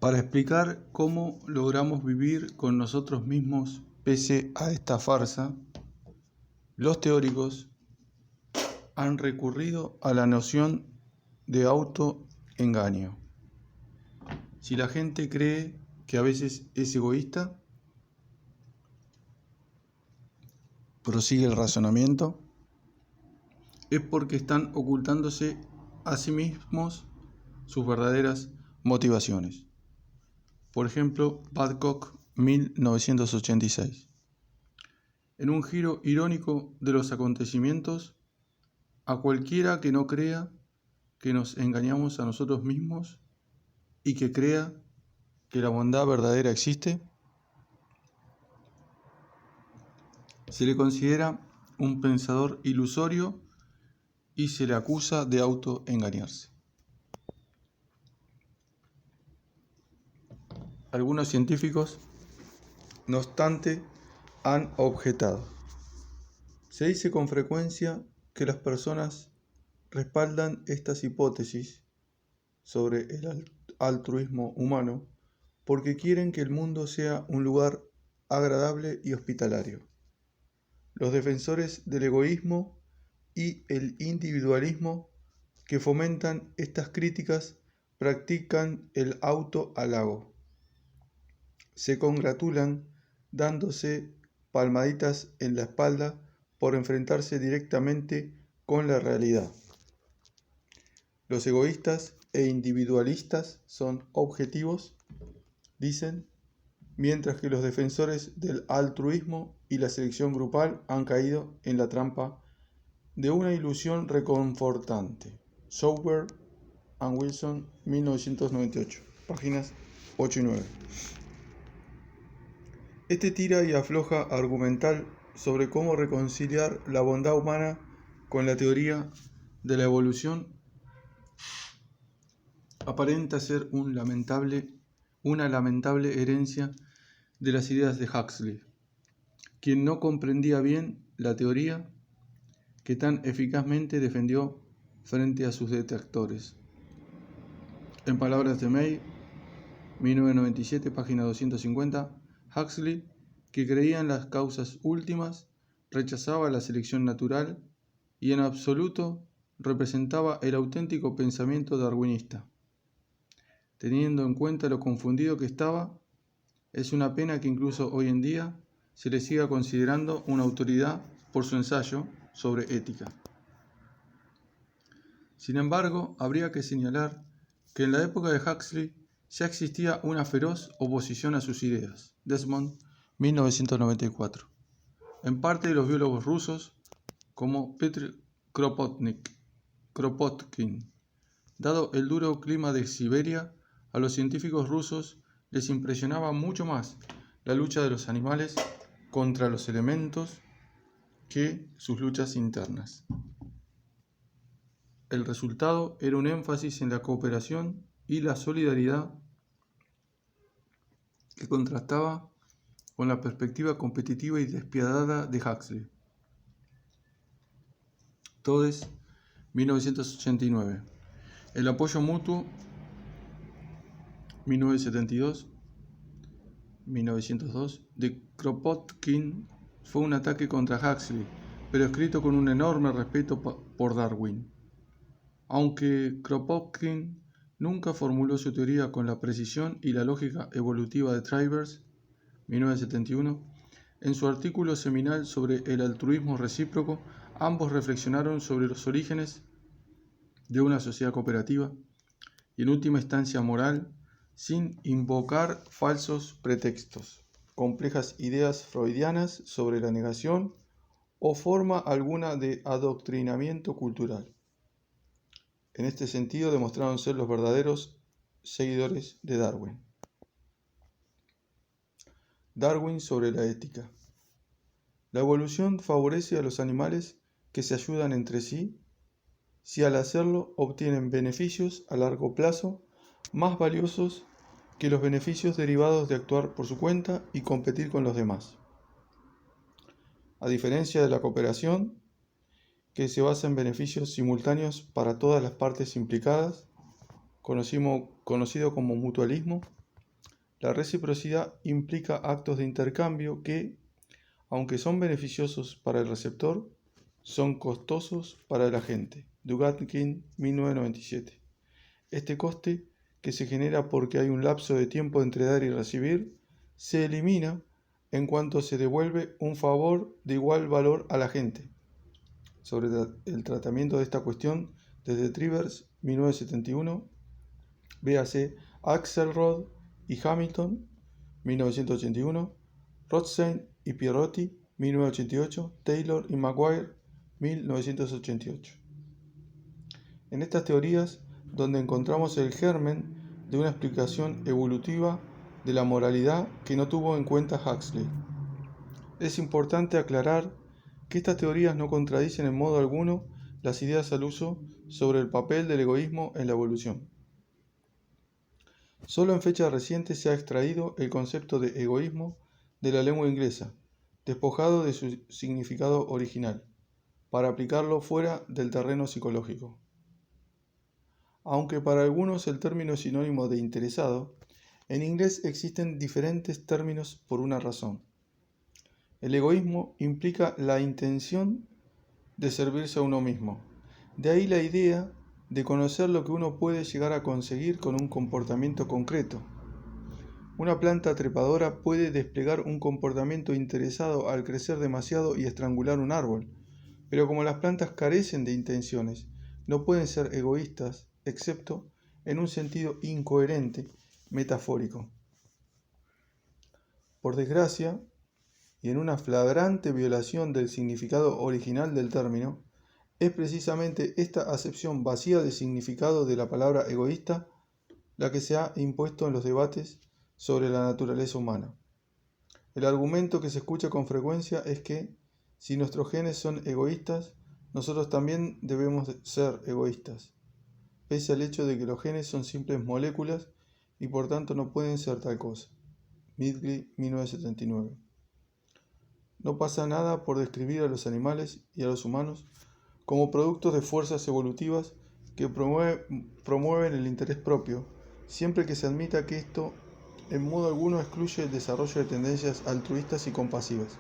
Para explicar cómo logramos vivir con nosotros mismos pese a esta farsa, los teóricos han recurrido a la noción de autoengaño. Si la gente cree que a veces es egoísta, prosigue el razonamiento, es porque están ocultándose a sí mismos sus verdaderas motivaciones. Por ejemplo, Badcock, 1986. En un giro irónico de los acontecimientos, a cualquiera que no crea que nos engañamos a nosotros mismos y que crea que la bondad verdadera existe, se le considera un pensador ilusorio y se le acusa de autoengañarse. Algunos científicos, no obstante, han objetado. Se dice con frecuencia que las personas respaldan estas hipótesis sobre el altruismo humano porque quieren que el mundo sea un lugar agradable y hospitalario. Los defensores del egoísmo y el individualismo que fomentan estas críticas practican el autohalago. Se congratulan dándose palmaditas en la espalda por enfrentarse directamente con la realidad. Los egoístas e individualistas son objetivos, dicen, mientras que los defensores del altruismo y la selección grupal han caído en la trampa de una ilusión reconfortante. Sauber and Wilson, 1998, páginas 8 y 9. Este tira y afloja argumental sobre cómo reconciliar la bondad humana con la teoría de la evolución aparenta ser una lamentable herencia de las ideas de Huxley, quien no comprendía bien la teoría que tan eficazmente defendió frente a sus detractores. En palabras de May, 1997, página 250, Huxley, que creía en las causas últimas, rechazaba la selección natural y en absoluto representaba el auténtico pensamiento darwinista. Teniendo en cuenta lo confundido que estaba, es una pena que incluso hoy en día se le siga considerando una autoridad por su ensayo sobre ética. Sin embargo, habría que señalar que en la época de Huxley ya existía una feroz oposición a sus ideas. Desmond, 1994. En parte de los biólogos rusos, como Petr Kropotkin. Dado el duro clima de Siberia, a los científicos rusos les impresionaba mucho más la lucha de los animales contra los elementos que sus luchas internas. El resultado era un énfasis en la cooperación y la solidaridad que contrastaba con la perspectiva competitiva y despiadada de Huxley. Todes, 1989. El apoyo mutuo, 1972-1902, de Kropotkin fue un ataque contra Huxley, pero escrito con un enorme respeto por Darwin. Aunque Kropotkin nunca formuló su teoría con la precisión y la lógica evolutiva de Travers, 1971, en su artículo seminal sobre el altruismo recíproco, ambos reflexionaron sobre los orígenes de una sociedad cooperativa y en última instancia moral, sin invocar falsos pretextos, complejas ideas freudianas sobre la negación o forma alguna de adoctrinamiento cultural. En este sentido demostraron ser los verdaderos seguidores de Darwin. Darwin sobre la ética. La evolución favorece a los animales que se ayudan entre sí si al hacerlo obtienen beneficios a largo plazo más valiosos que los beneficios derivados de actuar por su cuenta y competir con los demás. A diferencia de la cooperación, que se basa en beneficios simultáneos para todas las partes implicadas, conocido como mutualismo, La reciprocidad implica actos de intercambio que, aunque son beneficiosos para el receptor, son costosos para el agente. Dugatkin, 1997. Este coste, que se genera porque hay un lapso de tiempo entre dar y recibir, se elimina en cuanto se devuelve un favor de igual valor al agente. Sobre el tratamiento de esta cuestión, desde Trivers, 1971, véase Axelrod y Hamilton, 1981, Rothstein y Pierotti, 1988, Taylor y Maguire, 1988. En estas teorías, donde encontramos el germen de una explicación evolutiva de la moralidad que no tuvo en cuenta Huxley. Es importante aclarar que estas teorías no contradicen en modo alguno las ideas al uso sobre el papel del egoísmo en la evolución. Solo en fecha reciente se ha extraído el concepto de egoísmo de la lengua inglesa, despojado de su significado original, para aplicarlo fuera del terreno psicológico. Aunque para algunos el término es sinónimo de interesado, en inglés existen diferentes términos por una razón. El egoísmo implica la intención de servirse a uno mismo. De ahí la idea de conocer lo que uno puede llegar a conseguir con un comportamiento concreto. Una planta trepadora puede desplegar un comportamiento interesado al crecer demasiado y estrangular un árbol, pero como las plantas carecen de intenciones, no pueden ser egoístas, excepto en un sentido incoherente, metafórico. Por desgracia, y en una flagrante violación del significado original del término, es precisamente esta acepción vacía de significado de la palabra egoísta la que se ha impuesto en los debates sobre la naturaleza humana. El argumento que se escucha con frecuencia es que, si nuestros genes son egoístas, nosotros también debemos ser egoístas, pese al hecho de que los genes son simples moléculas y por tanto no pueden ser tal cosa. Midgley, 1979. No pasa nada por describir a los animales y a los humanos como productos de fuerzas evolutivas que promueven el interés propio, siempre que se admita que esto en modo alguno excluye el desarrollo de tendencias altruistas y compasivas.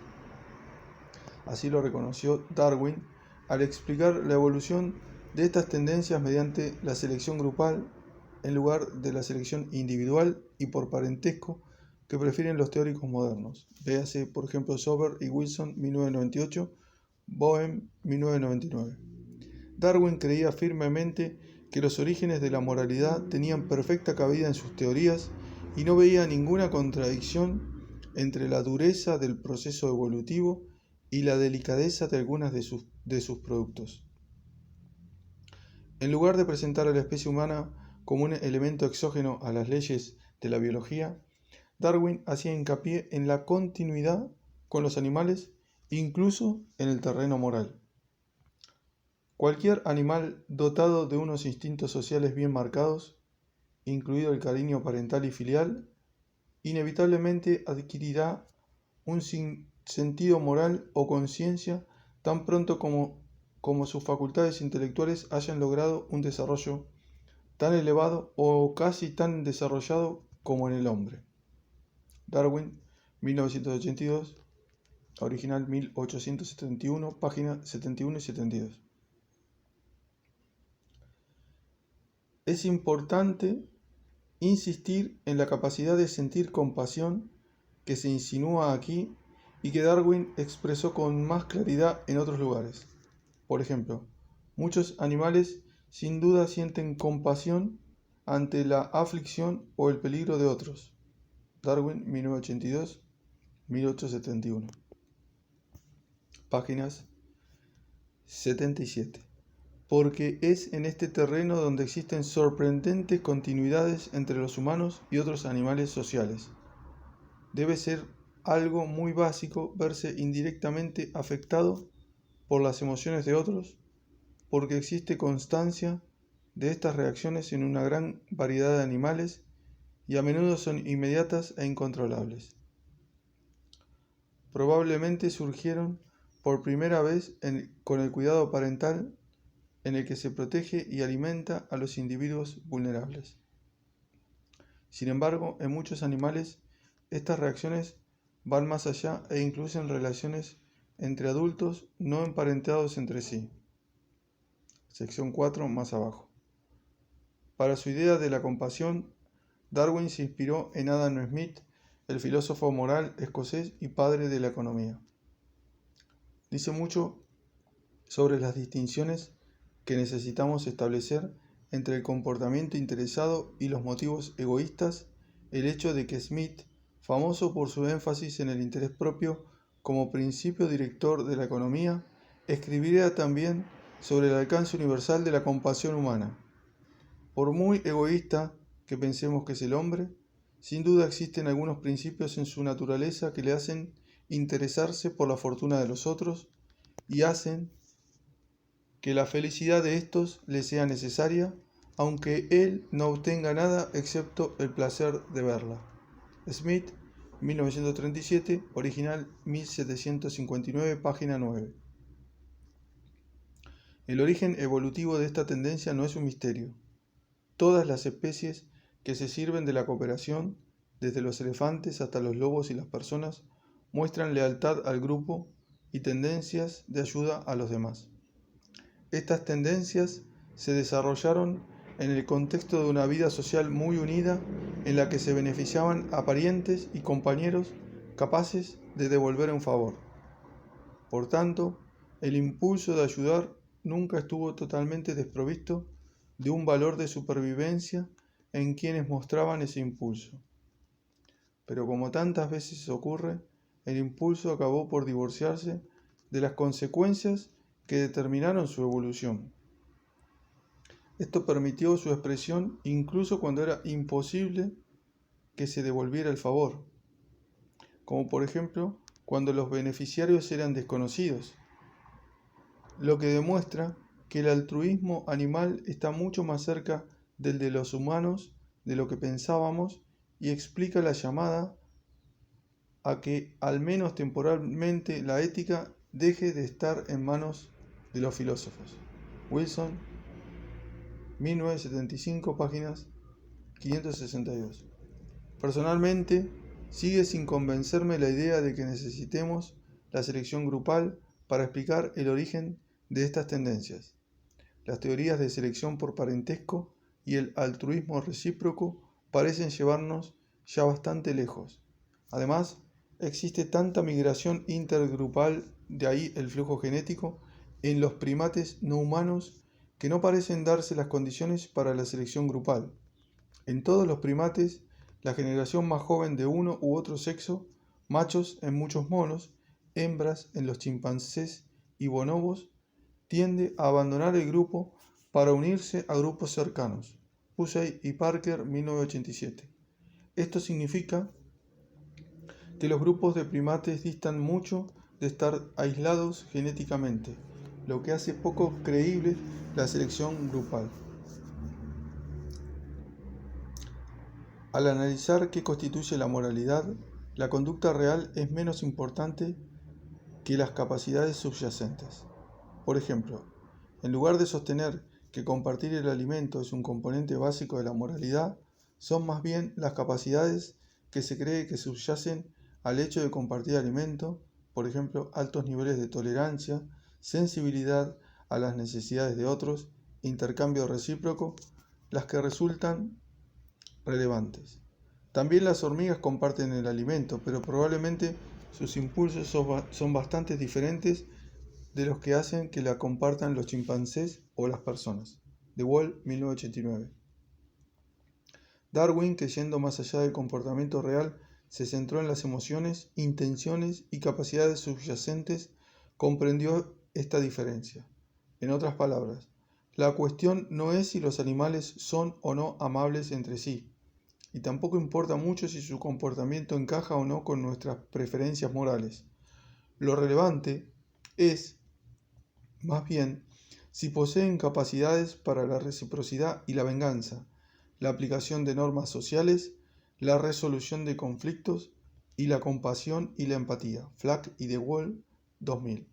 Así lo reconoció Darwin al explicar la evolución de estas tendencias mediante la selección grupal en lugar de la selección individual y por parentesco que prefieren los teóricos modernos. Véase, por ejemplo, Sober y Wilson, 1998, Boehm, 1999. Darwin creía firmemente que los orígenes de la moralidad tenían perfecta cabida en sus teorías y no veía ninguna contradicción entre la dureza del proceso evolutivo y la delicadeza de algunas de sus productos. En lugar de presentar a la especie humana como un elemento exógeno a las leyes de la biología, Darwin hacía hincapié en la continuidad con los animales, incluso en el terreno moral. Cualquier animal dotado de unos instintos sociales bien marcados, incluido el cariño parental y filial, inevitablemente adquirirá un sentido moral o conciencia tan pronto como sus facultades intelectuales hayan logrado un desarrollo tan elevado o casi tan desarrollado como en el hombre. Darwin, 1982, original 1871, páginas 71 y 72. Es importante insistir en la capacidad de sentir compasión que se insinúa aquí y que Darwin expresó con más claridad en otros lugares. Por ejemplo, muchos animales sin duda sienten compasión ante la aflicción o el peligro de otros. Darwin, 1982, 1871. Páginas 77. Porque es en este terreno donde existen sorprendentes continuidades entre los humanos y otros animales sociales. Debe ser algo muy básico verse indirectamente afectado por las emociones de otros, porque existe constancia de estas reacciones en una gran variedad de animales y a menudo son inmediatas e incontrolables. Probablemente surgieron por primera vez con el cuidado parental en el que se protege y alimenta a los individuos vulnerables. Sin embargo, en muchos animales, estas reacciones van más allá e incluyen relaciones entre adultos no emparentados entre sí. Sección 4, más abajo. Para su idea de la compasión, Darwin se inspiró en Adam Smith, el filósofo moral escocés y padre de la economía. Dice mucho sobre las distinciones que necesitamos establecer entre el comportamiento interesado y los motivos egoístas, el hecho de que Smith, famoso por su énfasis en el interés propio como principio director de la economía, escribiría también sobre el alcance universal de la compasión humana. Por muy egoísta que pensemos que es el hombre, sin duda existen algunos principios en su naturaleza que le hacen interesarse por la fortuna de los otros y hacen que la felicidad de estos le sea necesaria, aunque él no obtenga nada excepto el placer de verla. Smith, 1937, original 1759, página 9. El origen evolutivo de esta tendencia no es un misterio. Todas las especies que se sirven de la cooperación, desde los elefantes hasta los lobos y las personas, muestran lealtad al grupo y tendencias de ayuda a los demás. Estas tendencias se desarrollaron en el contexto de una vida social muy unida en la que se beneficiaban a parientes y compañeros capaces de devolver un favor. Por tanto, el impulso de ayudar nunca estuvo totalmente desprovisto de un valor de supervivencia en quienes mostraban ese impulso. Pero como tantas veces ocurre, el impulso acabó por divorciarse de las consecuencias que determinaron su evolución. Esto permitió su expresión incluso cuando era imposible que se devolviera el favor, como por ejemplo cuando los beneficiarios eran desconocidos, lo que demuestra que el altruismo animal está mucho más cerca del de los humanos de lo que pensábamos y explica la llamada a que, al menos temporalmente, la ética deje de estar en manos de los filósofos. Wilson, 1975, páginas 562. Personalmente, sigue sin convencerme la idea de que necesitemos la selección grupal para explicar el origen de estas tendencias. Las teorías de selección por parentesco y el altruismo recíproco parecen llevarnos ya bastante lejos. Además, existe tanta migración intergrupal, de ahí el flujo genético, en los primates no humanos que no parecen darse las condiciones para la selección grupal. En todos los primates, la generación más joven de uno u otro sexo, machos en muchos monos, hembras en los chimpancés y bonobos, tiende a abandonar el grupo para unirse a grupos cercanos. Hussey y Parker, 1987. Esto significa que los grupos de primates distan mucho de estar aislados genéticamente, lo que hace poco creíble la selección grupal. Al analizar qué constituye la moralidad, la conducta real es menos importante que las capacidades subyacentes. Por ejemplo, en lugar de sostener que compartir el alimento es un componente básico de la moralidad, son más bien las capacidades que se cree que subyacen al hecho de compartir alimento, por ejemplo, altos niveles de tolerancia, sensibilidad a las necesidades de otros, intercambio recíproco, las que resultan relevantes. También las hormigas comparten el alimento, pero probablemente sus impulsos son bastante diferentes de los que hacen que la compartan los chimpancés o las personas. De Wall, 1989. Darwin, que yendo más allá del comportamiento real, se centró en las emociones, intenciones y capacidades subyacentes, comprendió esta diferencia. En otras palabras, la cuestión no es si los animales son o no amables entre sí, y tampoco importa mucho si su comportamiento encaja o no con nuestras preferencias morales. Lo relevante es, más bien, si poseen capacidades para la reciprocidad y la venganza, la aplicación de normas sociales, la resolución de conflictos y la compasión y la empatía. Flack y De Waal, 2000.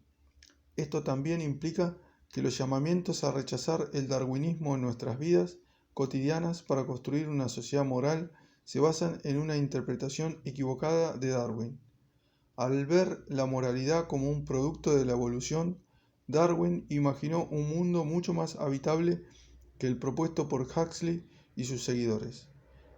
Esto también implica que los llamamientos a rechazar el darwinismo en nuestras vidas cotidianas para construir una sociedad moral se basan en una interpretación equivocada de Darwin. Al ver la moralidad como un producto de la evolución, Darwin imaginó un mundo mucho más habitable que el propuesto por Huxley y sus seguidores,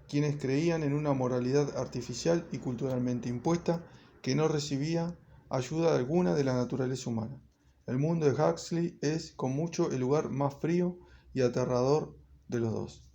quienes creían en una moralidad artificial y culturalmente impuesta que no recibía ayuda alguna de la naturaleza humana. El mundo de Huxley es, con mucho, el lugar más frío y aterrador de los dos.